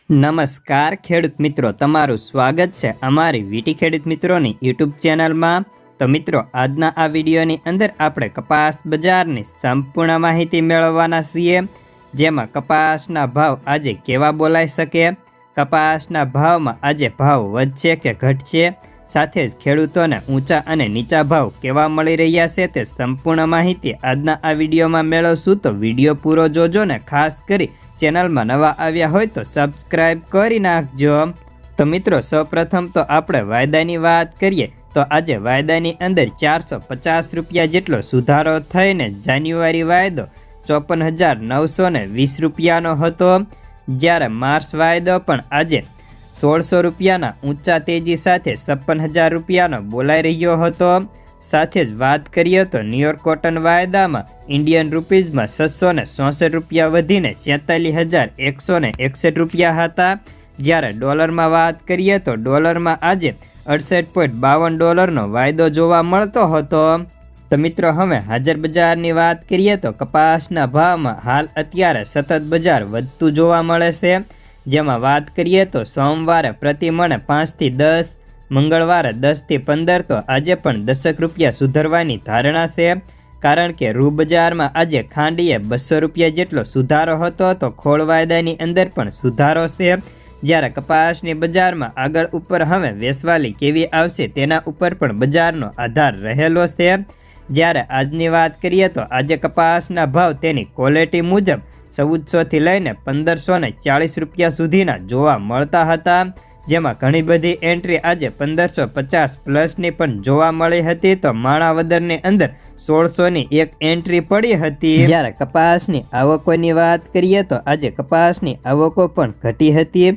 નમસ્કાર ખેડૂત મિત્રો, તમારું સ્વાગત છે અમારી વીટી ખેડૂત મિત્રોની યુટ્યુબ ચેનલમાં। તો મિત્રો, આજના આ વિડીયોની અંદર આપણે કપાસ બજારની સંપૂર્ણ માહિતી મેળવવાના છીએ, જેમાં કપાસના ભાવ આજે કેવા બોલાઈ શકે, કપાસના ભાવમાં આજે ભાવ વધશે કે ઘટશે, સાથે જ ખેડૂતોને ઊંચા અને નીચા ભાવ કેવા મળી રહ્યા છે તે સંપૂર્ણ માહિતી આજના આ વિડીયોમાં મેળવશું। તો વિડીયો પૂરો જોજો ને ખાસ કરી ચેનલમાં નવા આવ્યા હોય તો સબસ્ક્રાઇબ કરી નાખજો। તો મિત્રો, સૌપ્રથમ તો આપણે વાયદાની વાત કરીએ તો આજે વાયદાની અંદર 450 રૂપિયા જેટલો સુધારો થઈને જાન્યુઆરી વાયદો 54,920 રૂપિયાનો હતો, જ્યારે માર્ચ વાયદો પણ આજે 1600 રૂપિયાના ઊંચા તેજી સાથે 56,000 રૂપિયાનો બોલાઈ રહ્યો હતો। સાથે જ વાત કરીએ તો ન્યુયોર્ક કોટન વાયદામાં ઇન્ડિયન રૂપીઝમાં 664 રૂપિયા વધીને 47,161 રૂપિયા હતા, જ્યારે ડોલરમાં વાત કરીએ તો ડોલરમાં આજે 68.52 ડોલરનો વાયદો જોવા મળતો હતો। તો મિત્રો, હવે હાજર બજારની વાત કરીએ તો કપાસના ભાવમાં હાલ અત્યારે સતત બજાર વધતું જોવા મળે છે, જેમાં વાત કરીએ તો સોમવારે પ્રતિ મણે 5 થી 10, મંગળવારે 10 થી 15, તો આજે પણ 10 રૂપિયા સુધરવાની ધારણા છે, કારણ કે રૂ બજારમાં આજે ખાંડીએ 200 રૂપિયા જેટલો સુધારો હતો, તો ખોળ વાયદાની અંદર પણ સુધારો છે, જ્યારે કપાસની બજારમાં આગળ ઉપર હવે વેચવાલી કેવી આવશે તેના ઉપર પણ બજારનો આધાર રહેલો છે। જ્યારે આજની વાત કરીએ તો આજે કપાસના ભાવ તેની ક્વોલિટી મુજબ 1400 થી લઈને 1540 રૂપિયા સુધીના જોવા મળતા હતા, જેમાં ઘણી બધી એન્ટ્રી આજે 1550 પ્લસની પણ જોવા મળી હતી। તો માણાવદરની અંદર 1600ની એક એન્ટ્રી પડી હતી। જ્યારે કપાસની આવકોની વાત કરીએ તો આજે કપાસની આવકો પણ ઘટી હતી,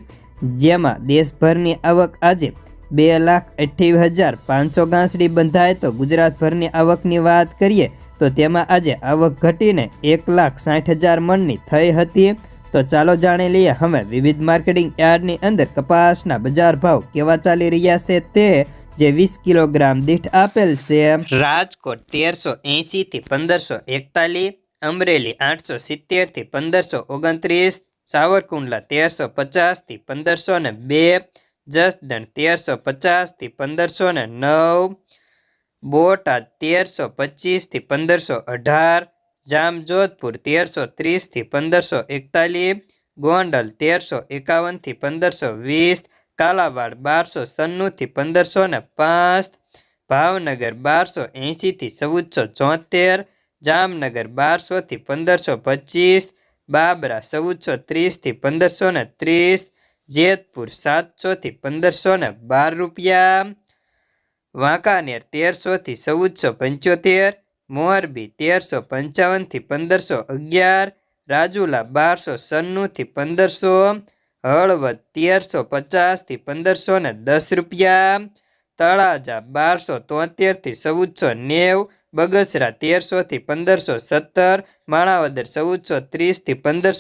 જેમાં દેશભરની આવક આજે 2,28,500 ગાંસડી બંધાય, તો ગુજરાતભરની આવકની વાત કરીએ તો તેમાં આજે આવક ઘટીને 1,60,000 મણની થઈ હતી। તો ચાલો જાણી લઈએ હવે વિવિધ માર્કેટિંગ યાર્ડની અંદર કપાસના બજાર ભાવ કેવા ચાલી રહ્યા છે તે, જે 20 કિલોગ્રામ દીઠ આપેલ છે। રાજકોટ 1380 થી 1541, અમરેલી 870 થી 1529, સાવરકુંડલા 1350 થી 1502, જસદણ 1350 થી 1509, બોટાદ 1325 થી 1518, જામજોધપુર 1330 થી 1541, ગોંડલ 1351 થી 1520, કાલાવાડ 1296 થી 1505, ભાવનગર 1280 થી 1474, જામનગર 1200 થી 1525, બાબરા 1430 થી 1530, જેતપુર 700 થી 1512 રૂપિયા, વાંકાનેર 1300 થી 1475, મોરબી 1355 થી 1511, રાજુલા 1296 થી 1500, હળવદ 1350 થી 1510 રૂપિયા, તળાજા 1273 થી 1490, બગસરા 1300 થી 1517, માણાવદર 1430 થી 1500